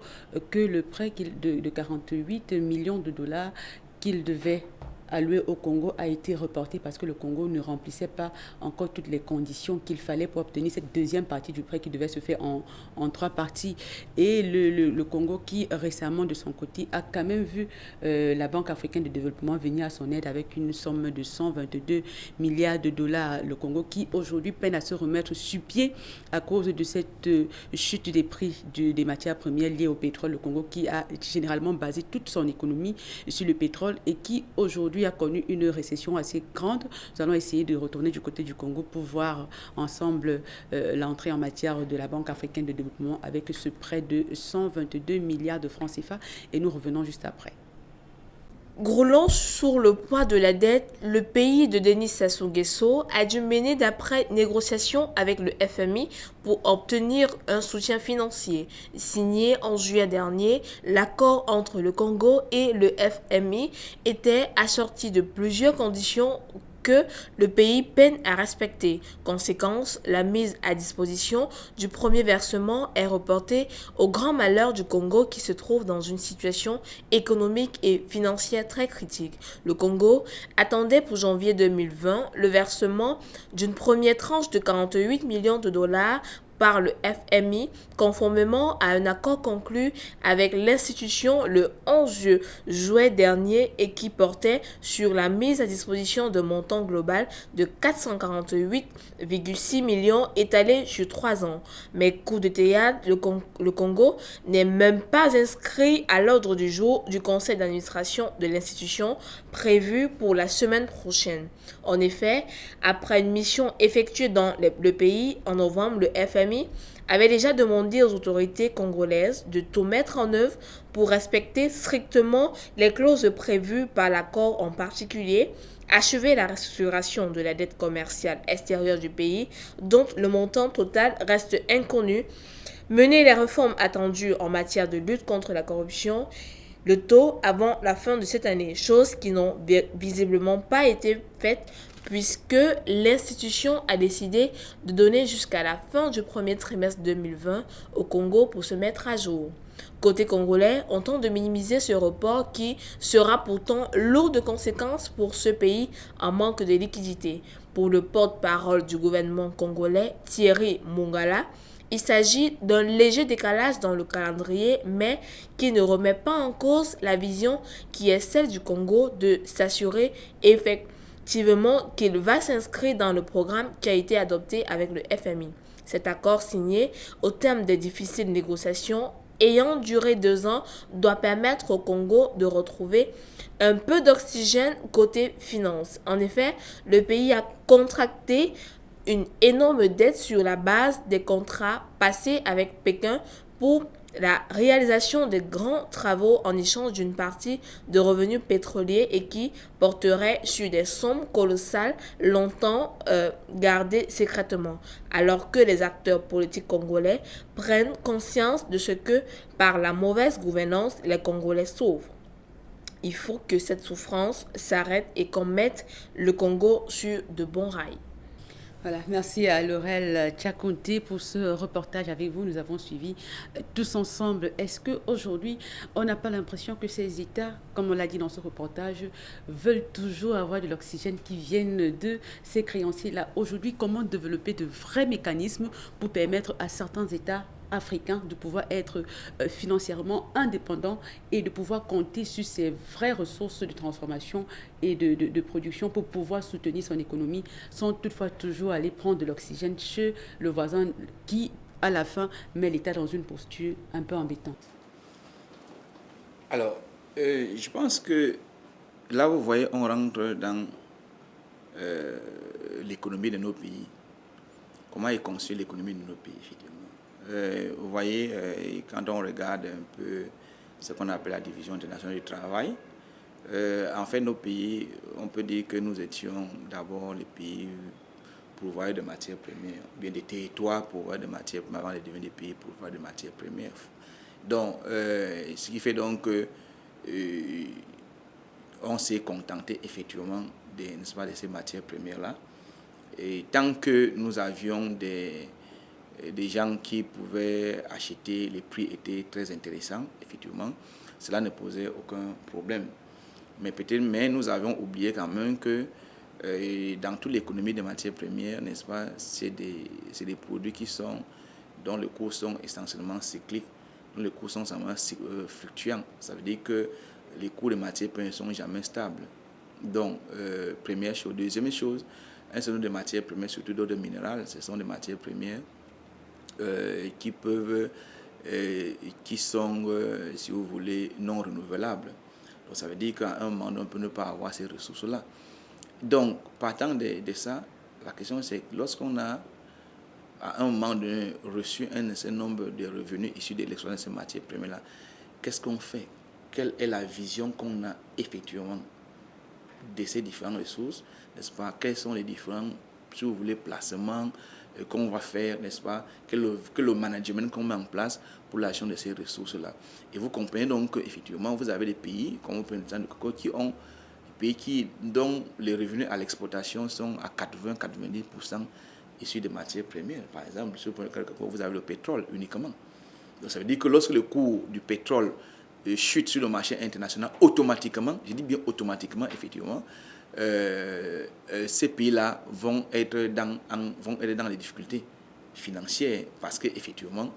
que le prêt de 48 millions de dollars qu'il devait alloué au Congo a été reporté parce que le Congo ne remplissait pas encore toutes les conditions qu'il fallait pour obtenir cette deuxième partie du prêt qui devait se faire en 3 parties. Et le Congo qui récemment de son côté a quand même vu la Banque africaine de développement venir à son aide avec une somme de 122 milliards de dollars. Le Congo qui aujourd'hui peine à se remettre sur pied à cause de cette chute des prix des matières premières liées au pétrole. Le Congo qui a généralement basé toute son économie sur le pétrole et qui aujourd'hui a connu une récession assez grande. Nous allons essayer de retourner du côté du Congo pour voir ensemble l'entrée en matière de la Banque africaine de développement avec ce prêt de 122 milliards de francs CFA et nous revenons juste après. Groulant sur le poids de la dette, le pays de Denis Sassou Nguesso a dû mener d'après négociations avec le FMI pour obtenir un soutien financier. Signé en juillet dernier, l'accord entre le Congo et le FMI était assorti de plusieurs conditions que le pays peine à respecter. Conséquence, la mise à disposition du premier versement est reportée au grand malheur du Congo qui se trouve dans une situation économique et financière très critique. Le Congo attendait pour janvier 2020 le versement d'une première tranche de 48 millions de dollars par le FMI, conformément à un accord conclu avec l'institution le 11 juillet dernier et qui portait sur la mise à disposition d'un montant global de 448,6 millions étalé sur 3 ans. Mais coup de théâtre, le Congo n'est même pas inscrit à l'ordre du jour du conseil d'administration de l'institution prévu pour la semaine prochaine. En effet, après une mission effectuée dans le pays en novembre, le FMI avait déjà demandé aux autorités congolaises de tout mettre en œuvre pour respecter strictement les clauses prévues par l'accord, en particulier achever la restructuration de la dette commerciale extérieure du pays dont le montant total reste inconnu, mener les réformes attendues en matière de lutte contre la corruption, le taux avant la fin de cette année, chose qui n'ont visiblement pas été faite puisque l'institution a décidé de donner jusqu'à la fin du premier trimestre 2020 au Congo pour se mettre à jour. Côté congolais, on tente de minimiser ce report qui sera pourtant lourd de conséquences pour ce pays en manque de liquidité. Pour le porte-parole du gouvernement congolais, Thierry Mongala, il s'agit d'un léger décalage dans le calendrier, mais qui ne remet pas en cause la vision qui est celle du Congo de s'assurer effectivement qu'il va s'inscrire dans le programme qui a été adopté avec le FMI. Cet accord signé au terme des difficiles négociations ayant duré 2 ans doit permettre au Congo de retrouver un peu d'oxygène côté finance. En effet, le pays a contracté une énorme dette sur la base des contrats passés avec Pékin pour la réalisation de grands travaux en échange d'une partie de revenus pétroliers et qui porterait sur des sommes colossales longtemps gardées secrètement, alors que les acteurs politiques congolais prennent conscience de ce que, par la mauvaise gouvernance, les Congolais souffrent. Il faut que cette souffrance s'arrête et qu'on mette le Congo sur de bons rails. Voilà, merci à Laurel Tchakonté pour ce reportage avec vous. Nous avons suivi tous ensemble. Est-ce qu'aujourd'hui, on n'a pas l'impression que ces États, comme on l'a dit dans ce reportage, veulent toujours avoir de l'oxygène qui vienne de ces créanciers-là? Aujourd'hui, comment développer de vrais mécanismes pour permettre à certains États africains de pouvoir être financièrement indépendants et de pouvoir compter sur ces vraies ressources de transformation et de production pour pouvoir soutenir son économie sans toutefois toujours aller prendre de l'oxygène chez le voisin qui, à la fin, met l'État dans une posture un peu embêtante? Alors, je pense que là, vous voyez, on rentre dans l'économie de nos pays. Comment est conçue l'économie de nos pays, effectivement. Vous voyez, quand on regarde un peu ce qu'on appelle la division internationale du travail, en fait, nos pays, on peut dire que nous étions d'abord les pays pourvoyeurs de matières premières, bien des territoires pourvoyeurs de matières premières avant de devenir des pays pourvoyeurs de matières premières. Donc, ce qui fait donc que on s'est contenté effectivement n'est-ce pas, de ces matières premières-là. Et tant que nous avions des gens qui pouvaient acheter, les prix étaient très intéressants, effectivement, cela ne posait aucun problème. Mais nous avons oublié quand même que dans toute l'économie des matières premières, n'est-ce pas, c'est des produits dont les cours sont essentiellement cycliques, dont les cours sont essentiellement fluctuants. Ça veut dire que les cours des matières premières ne sont jamais stables. Donc, première chose. Deuxième chose, un certain nombre de matières premières, surtout d'ordre minéral, ce sont des matières premières qui sont, si vous voulez, non renouvelables. Donc, ça veut dire qu'à un moment, on peut ne pas avoir ces ressources-là. Donc, partant de ça, la question c'est que lorsqu'on a, à un moment donné, reçu un certain nombre de revenus issus de l'exploitation de ces matières premières-là, qu'est-ce qu'on fait? Quelle est la vision qu'on a effectivement de ces différentes ressources, n'est-ce pas? Quels sont les différents, si vous voulez, placements qu'on va faire, n'est-ce pas, que le management qu'on met en place pour la gestion de ces ressources-là. Et vous comprenez donc qu'effectivement, vous avez des pays, comme vous prenez le temps de coco, dont les revenus à l'exportation sont à 80-90% issus des matières premières. Par exemple, si vous prenez quelque chose, vous avez le pétrole uniquement. Donc ça veut dire que lorsque le cours du pétrole chute sur le marché international, automatiquement, je dis bien automatiquement, effectivement, ces pays-là vont être dans les difficultés financières parce qu'effectivement,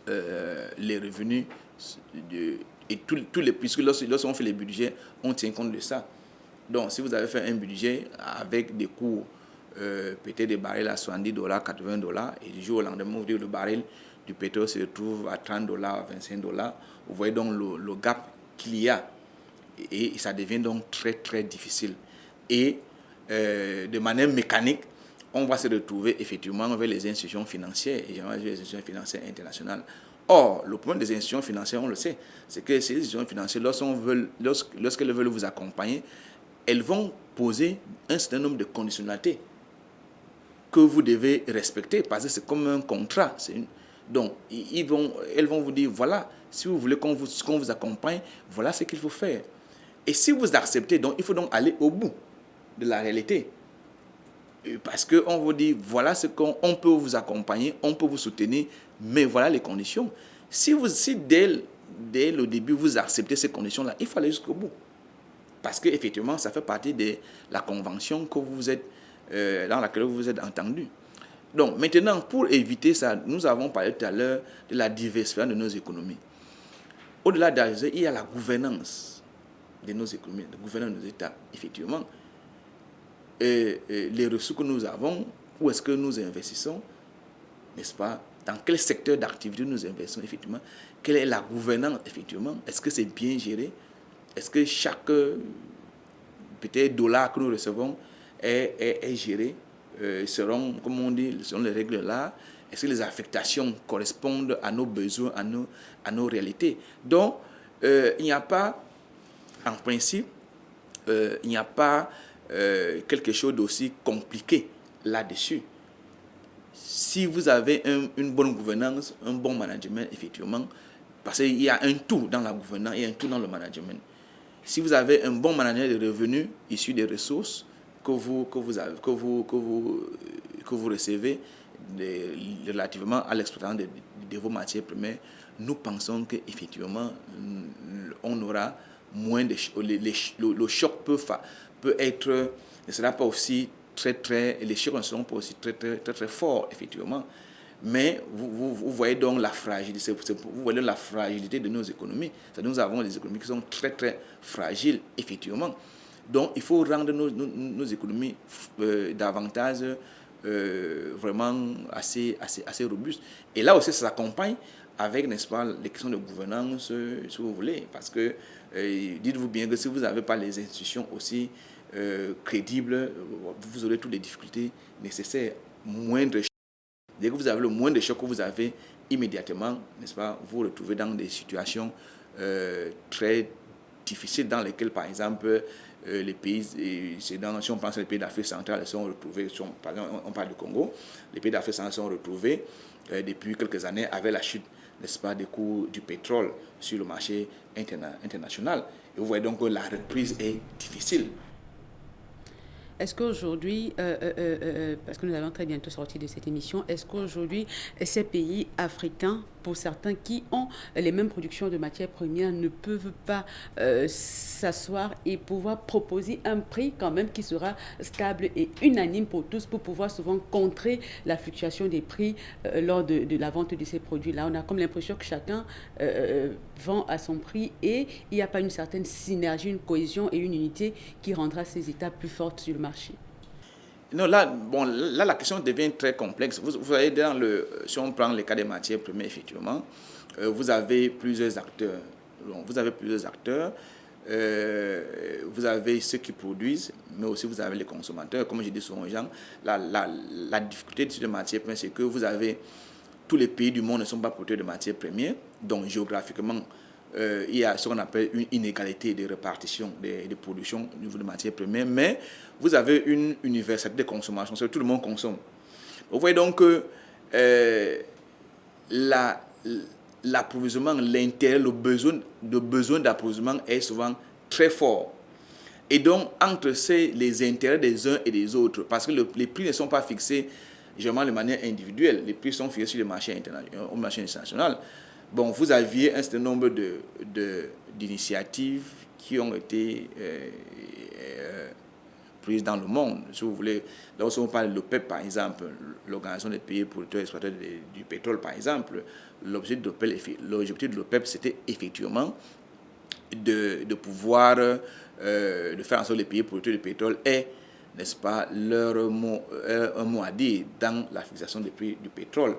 les revenus et tous les, puisque lorsqu'on fait les budgets, on tient compte de ça. Donc, si vous avez fait un budget avec des cours, peut-être des barils à $70, $80, et du jour au lendemain, vous dites que le baril du pétrole se retrouve à $30, $25, vous voyez donc le gap qu'il y a. Et ça devient donc très, très difficile. Et de manière mécanique, on va se retrouver effectivement avec les institutions financières, et généralement les institutions financières internationales. Or, le problème des institutions financières, on le sait, c'est que ces institutions financières, lorsqu'elles veulent vous accompagner, elles vont poser un certain nombre de conditionnalités que vous devez respecter, parce que c'est comme un contrat. Donc, elles vont vous dire, voilà, si vous voulez qu'on vous accompagne, voilà ce qu'il faut faire. Et si vous acceptez, donc, il faut donc aller au bout de la réalité. Parce qu'on vous dit, voilà ce qu'on peut vous accompagner, on peut vous soutenir, mais voilà les conditions. Si dès le début, vous acceptez ces conditions-là, il faut aller jusqu'au bout. Parce qu'effectivement, ça fait partie de la convention que vous êtes, dans laquelle vous vous êtes entendu. Donc, maintenant, pour éviter ça, nous avons parlé tout à l'heure de la diversification de nos économies. Au-delà de ça, il y a la gouvernance de nos économies, la gouvernance de nos États, effectivement. Les ressources que nous avons, où est-ce que nous investissons, n'est-ce pas? Dans quel secteur d'activité nous investissons, effectivement? Quelle est la gouvernance, effectivement? Est-ce que c'est bien géré? Est-ce que chaque peut-être dollar que nous recevons est géré selon, comme on dit, selon les règles là? Est-ce que les affectations correspondent à nos besoins, à nos réalités? Donc, il n'y a pas, en principe, il n'y a pas quelque chose d'aussi compliqué là-dessus. Si vous avez une bonne gouvernance, un bon management, effectivement, parce qu'il y a un tout dans la gouvernance et un tout dans le management. Si vous avez un bon management de revenus issus des ressources que vous recevez relativement à l'exploitation de vos matières premières, nous pensons qu'effectivement, on aura moins de le choc peut être, ne sera pas aussi les chocs ne seront pas aussi très forts, effectivement. Mais vous voyez donc la fragilité, vous voyez la fragilité de nos économies. Nous avons des économies qui sont très fragiles, effectivement. Donc il faut rendre nos économies davantage vraiment assez robustes. Et là aussi, ça s'accompagne avec, n'est-ce pas, les questions de gouvernance, si vous voulez. Parce que dites-vous bien que si vous n'avez pas les institutions aussi crédibles, vous aurez toutes les difficultés nécessaires, moindres. Dès que vous avez le moins de choc que vous avez, immédiatement, n'est-ce pas, vous vous retrouvez dans des situations très difficiles dans lesquelles, par exemple, les pays, si on pense aux pays d'Afrique centrale, sont retrouvés, par exemple, on parle du Congo, les pays d'Afrique centrale sont retrouvés depuis quelques années avec la chute, n'est-ce pas, des coûts du pétrole sur le marché international. Et vous voyez donc que la reprise est difficile. Est-ce qu'aujourd'hui, parce que nous allons très bientôt sortir de cette émission, est-ce qu'aujourd'hui, ces pays africains, pour certains qui ont les mêmes productions de matières premières, ne peuvent pas s'asseoir et pouvoir proposer un prix quand même qui sera stable et unanime pour tous, pour pouvoir souvent contrer la fluctuation des prix lors de la vente de ces produits-là? On a comme l'impression que chacun vend à son prix et il n'y a pas une certaine synergie, une cohésion et une unité qui rendra ces États plus forts sur le marché. Non, là, la question devient très complexe. Vous voyez, si on prend le cas des matières premières, effectivement, vous avez plusieurs acteurs. Vous avez ceux qui produisent, mais aussi vous avez les consommateurs. Comme je dis souvent aux gens, la difficulté de ces matières premières, c'est que vous avez tous les pays du monde ne sont pas porteurs de matières premières, donc géographiquement, il y a ce qu'on appelle une inégalité de répartition de production au niveau de matières premières, mais vous avez une universalité de consommation, c'est que tout le monde consomme. Vous voyez donc que l'approvisionnement, l'intérêt, le besoin d'approvisionnement est souvent très fort. Et donc, entre les intérêts des uns et des autres, parce que les prix ne sont pas fixés généralement de manière individuelle, les prix sont fixés sur le marché international. Bon, vous aviez un certain nombre d'initiatives qui ont été prises dans le monde. Si vous voulez, lorsqu'on parle de l'OPEP, par exemple, l'Organisation des pays producteurs et exploiteurs du pétrole, par exemple, l'objectif de l'OPEP, c'était effectivement de pouvoir de faire en sorte que les pays producteurs du pétrole aient, n'est-ce pas, un mot à dire dans la fixation des prix du pétrole.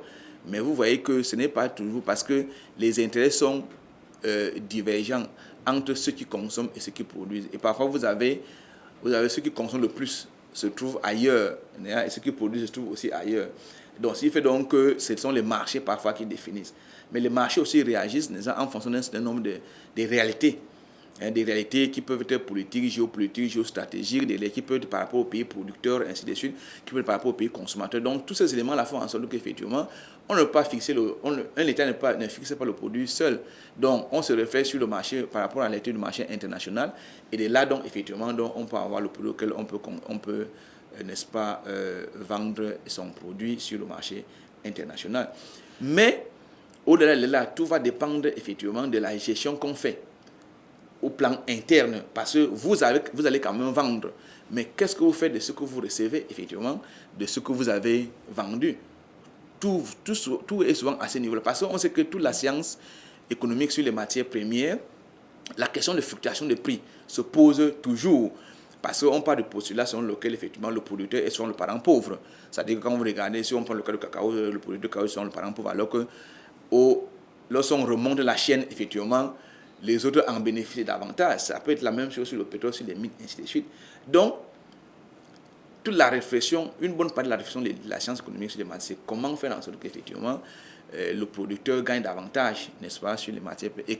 Mais vous voyez que ce n'est pas toujours parce que les intérêts sont divergents entre ceux qui consomment et ceux qui produisent. Et parfois, vous avez ceux qui consomment le plus se trouvent ailleurs, et ceux qui produisent se trouvent aussi ailleurs. Donc, ce qui fait donc que ce sont les marchés parfois qui définissent. Mais les marchés aussi réagissent en fonction d'un certain nombre de réalités. des réalités qui peuvent être politiques, géopolitiques, géostratégiques, des réalités qui peuvent être par rapport aux pays producteurs, ainsi de suite, qui peuvent être par rapport aux pays consommateurs. Donc, tous ces éléments-là font en sorte qu'effectivement, on ne peut pas fixer un État ne fixe pas le produit seul. Donc, on se réfère sur le marché par rapport à la lecture du marché international. Et de là, donc, effectivement, donc, on peut avoir le produit auquel on peut n'est-ce pas, vendre son produit sur le marché international. Mais, au-delà de là, tout va dépendre effectivement de la gestion qu'on fait au plan interne, parce que vous allez quand même vendre. Mais qu'est-ce que vous faites de ce que vous recevez, effectivement, de ce que vous avez vendu? Tout est souvent à ce niveau-là. Parce qu'on sait que toute la science économique sur les matières premières, la question de fluctuation de prix se pose toujours. Parce qu'on parle de postulat selon lequel, effectivement, le producteur est souvent le parent pauvre. C'est-à-dire que quand vous regardez, si on prend le cas du cacao, le producteur de cacao est souvent le parent pauvre, alors que lorsqu'on remonte la chaîne, effectivement, les autres en bénéficient davantage. Ça peut être la même chose sur le pétrole, sur les mines, ainsi de suite. Donc, toute la réflexion, une bonne partie de la réflexion de la science économique sur les matières, c'est comment faire en sorte qu'effectivement, le producteur gagne davantage, n'est-ce pas, sur les matières, et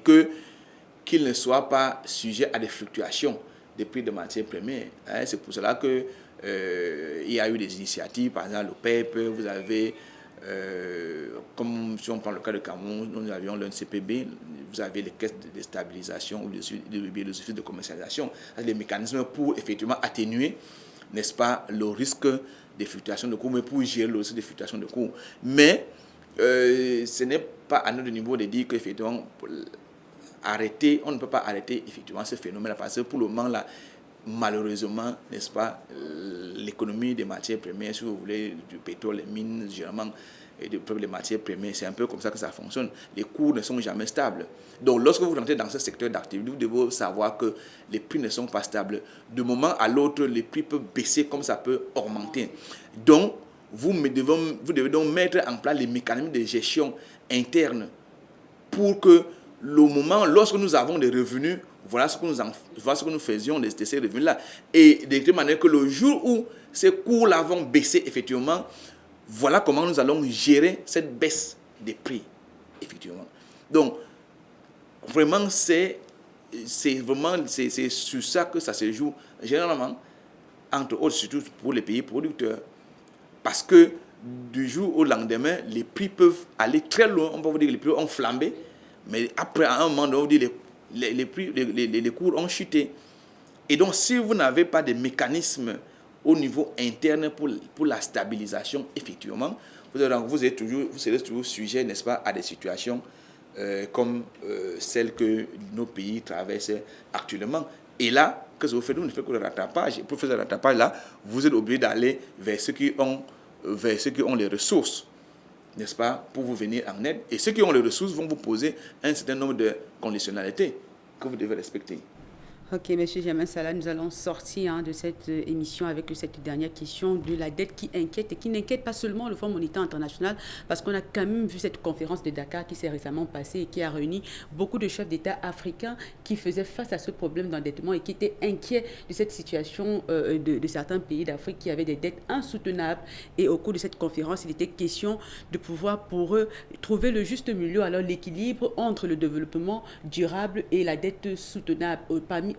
qu'il ne soit pas sujet à des fluctuations des prix de matières premières. C'est pour cela qu'il y a eu des initiatives, par exemple, le PEP, vous avez... comme si on prend le cas de Cameroun, nous avions l'UNCPB, vous avez les caisses de stabilisation ou les offices de commercialisation, les mécanismes pour effectivement atténuer, n'est-ce pas, le risque des fluctuations de cours, mais pour gérer le risque des fluctuations de cours. Mais ce n'est pas à notre niveau de dire qu'effectivement, on ne peut pas arrêter effectivement ce phénomène-là, parce que pour le moment, là, malheureusement, n'est-ce pas, l'économie des matières premières, si vous voulez, du pétrole, les mines, généralement, et les matières premières, c'est un peu comme ça que ça fonctionne. Les cours ne sont jamais stables. Donc, lorsque vous rentrez dans ce secteur d'activité, vous devez savoir que les prix ne sont pas stables. De moment à l'autre, les prix peuvent baisser comme ça peut augmenter. Donc, vous devez donc mettre en place les mécanismes de gestion interne pour que le moment, lorsque nous avons des revenus, voilà ce que nous faisions de ces revenus-là. Et de telle manière que le jour où ces cours-là vont baisser, effectivement, voilà comment nous allons gérer cette baisse des prix, effectivement. Donc, vraiment, c'est sur ça que ça se joue, généralement, entre autres, surtout pour les pays producteurs. Parce que du jour au lendemain, les prix peuvent aller très loin. On peut vous dire que les prix ont flambé, mais après, à un moment donné, on dit les cours ont chuté. Et donc, si vous n'avez pas de mécanisme au niveau interne pour la stabilisation, effectivement, vous serez toujours sujet, n'est-ce pas, à des situations comme celles que nos pays traversent actuellement. Et là, qu'est-ce que vous faites? Vous ne faites que le rattrapage. Et pour faire ce rattrapage-là, vous êtes obligé d'aller vers ceux qui ont les ressources, n'est-ce pas, pour vous venir en aide. Et ceux qui ont les ressources vont vous poser un certain nombre de conditionnalités que vous devez respecter. Ok, M. Germain Salah, nous allons sortir de cette émission avec cette dernière question de la dette qui inquiète et qui n'inquiète pas seulement le Fonds monétaire international, parce qu'on a quand même vu cette conférence de Dakar qui s'est récemment passée et qui a réuni beaucoup de chefs d'État africains qui faisaient face à ce problème d'endettement et qui étaient inquiets de cette situation de certains pays d'Afrique qui avaient des dettes insoutenables. Et au cours de cette conférence, il était question de pouvoir pour eux trouver le juste milieu, alors l'équilibre entre le développement durable et la dette soutenable.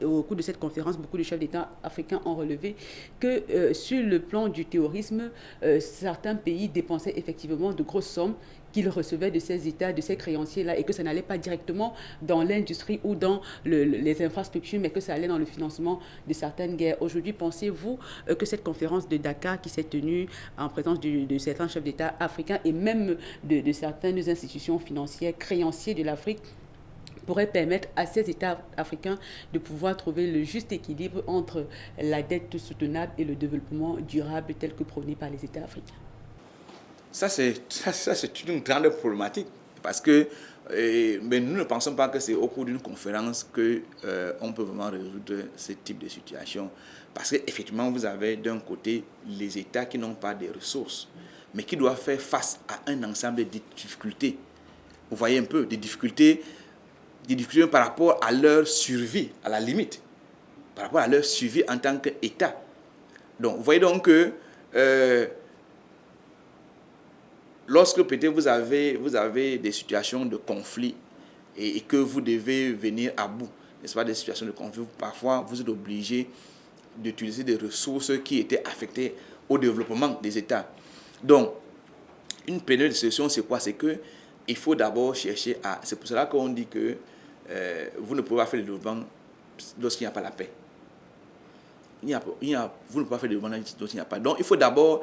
Au cours de cette conférence, beaucoup de chefs d'État africains ont relevé que sur le plan du terrorisme, certains pays dépensaient effectivement de grosses sommes qu'ils recevaient de ces États, de ces créanciers-là, et que ça n'allait pas directement dans l'industrie ou dans les infrastructures, mais que ça allait dans le financement de certaines guerres. Aujourd'hui, pensez-vous que cette conférence de Dakar qui s'est tenue en présence de certains chefs d'État africains et même de certaines institutions financières, créanciers de l'Afrique, pourrait permettre à ces États africains de pouvoir trouver le juste équilibre entre la dette soutenable et le développement durable tel que prôné par les États africains? Ça, c'est une grande problématique parce que mais nous ne pensons pas que c'est au cours d'une conférence qu'on peut vraiment résoudre ce type de situation. Parce qu'effectivement, vous avez d'un côté les États qui n'ont pas de ressources, mais qui doivent faire face à un ensemble de difficultés. Vous voyez un peu, des difficultés par rapport à leur survie, à la limite, par rapport à leur survie en tant qu'État. Donc, vous voyez donc que lorsque peut-être vous avez des situations de conflit et que vous devez venir à bout n'est-ce pas, des situations de conflit. Parfois, vous êtes obligé d'utiliser des ressources qui étaient affectées au développement des États. Donc, une période de solution, c'est quoi? C'est qu'il faut d'abord chercher à... C'est pour cela qu'on dit que vous ne pouvez pas faire le développement lorsqu'il n'y a pas la paix. Vous ne pouvez pas faire le développement lorsqu'il n'y a pas. Donc, il faut d'abord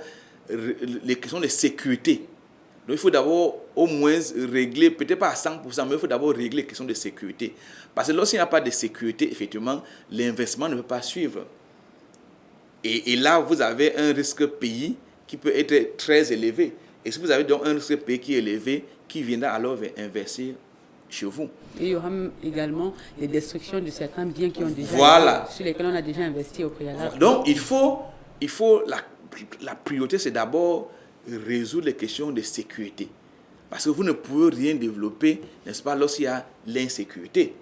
les questions de sécurité. Donc, il faut d'abord au moins régler, peut-être pas à 100%, mais il faut d'abord régler les questions de sécurité. Parce que lorsqu'il n'y a pas de sécurité, effectivement, l'investissement ne peut pas suivre. Et là, vous avez un risque pays qui peut être très élevé. Et si vous avez donc un risque pays qui est élevé, qui viendra alors investir chez vous. Et il y aura également les destructions de certains biens qui ont déjà sur lesquels on a déjà investi au préalable. Donc, il faut la priorité, c'est d'abord résoudre les questions de sécurité. Parce que vous ne pouvez rien développer, n'est-ce pas, lorsqu'il y a l'insécurité.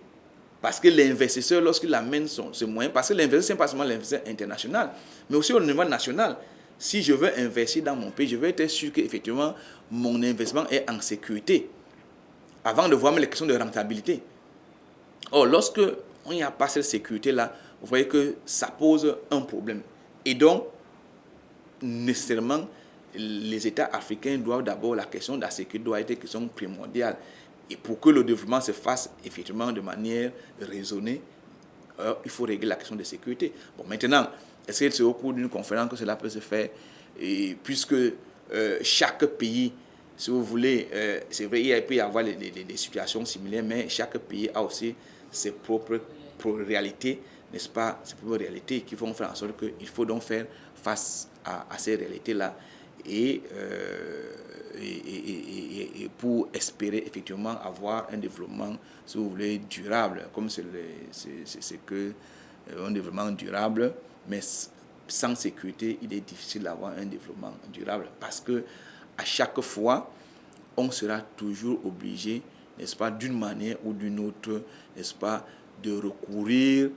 Parce que l'investisseur, lorsqu'il amène ses moyens, parce que l'investisseur, ce n'est pas seulement l'investisseur international, mais aussi au niveau national. Si je veux investir dans mon pays, je veux être sûr qu'effectivement, mon investissement est en sécurité. Avant de voir même les questions de rentabilité. Or, lorsque on n'y a pas cette sécurité-là, vous voyez que ça pose un problème. Et donc, nécessairement, les États africains doivent d'abord, la question de la sécurité doit être une question primordiale. Et pour que le développement se fasse effectivement de manière raisonnée, il faut régler la question de sécurité. Bon, maintenant, est-ce que c'est au cours d'une conférence que cela peut se faire? Et puisque chaque pays, si vous voulez, c'est vrai, il peut y avoir des situations similaires, mais chaque pays a aussi ses propres réalités, n'est-ce pas, ses propres réalités qui vont faire en sorte qu'il faut donc faire face à ces réalités-là et pour espérer effectivement avoir un développement, si vous voulez, durable, comme c'est que un développement durable, mais sans sécurité, il est difficile d'avoir un développement durable parce que à chaque fois, on sera toujours obligé, n'est-ce pas, d'une manière ou d'une autre, n'est-ce pas, de recourir,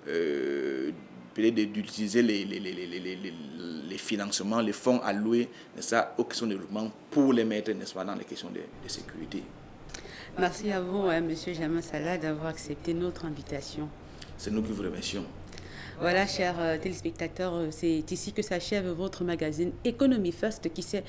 peut-être d'utiliser les financements, les fonds alloués, n'est-ce pas, aux questions de développement pour les mettre, n'est-ce pas, dans les questions de sécurité. Merci à vous, M. Jamin Salah, d'avoir accepté notre invitation. C'est nous qui vous remercions. Voilà, chers téléspectateurs, c'est ici que s'achève votre magazine Economy First qui s'est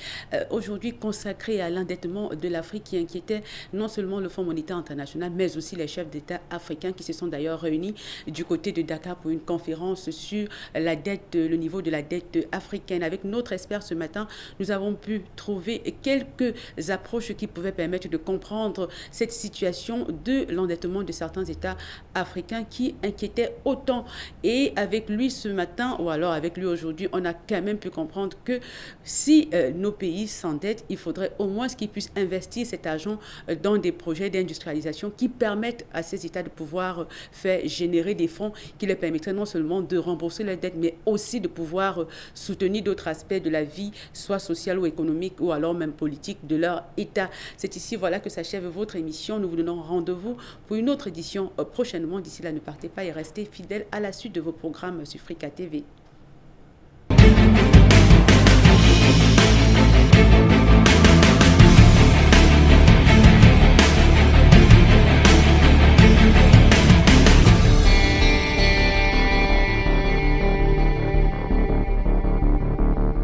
aujourd'hui consacré à l'endettement de l'Afrique qui inquiétait non seulement le Fonds monétaire international, mais aussi les chefs d'État africains qui se sont d'ailleurs réunis du côté de Dakar pour une conférence sur la dette, le niveau de la dette africaine. Avec notre expert ce matin, nous avons pu trouver quelques approches qui pouvaient permettre de comprendre cette situation de l'endettement de certains États africains qui inquiétaient autant. Et avec lui ce matin, ou alors avec lui aujourd'hui, on a quand même pu comprendre que si nos pays s'endettent, il faudrait au moins qu'ils puissent investir cet argent dans des projets d'industrialisation qui permettent à ces États de pouvoir faire générer des fonds qui leur permettraient non seulement de rembourser leurs dettes, mais aussi de pouvoir soutenir d'autres aspects de la vie, soit sociale ou économique, ou alors même politique de leur État. C'est ici, voilà, que s'achève votre émission. Nous vous donnons rendez-vous pour une autre édition prochainement. D'ici là, ne partez pas et restez fidèles à la suite de vos programmes sur Africa TV.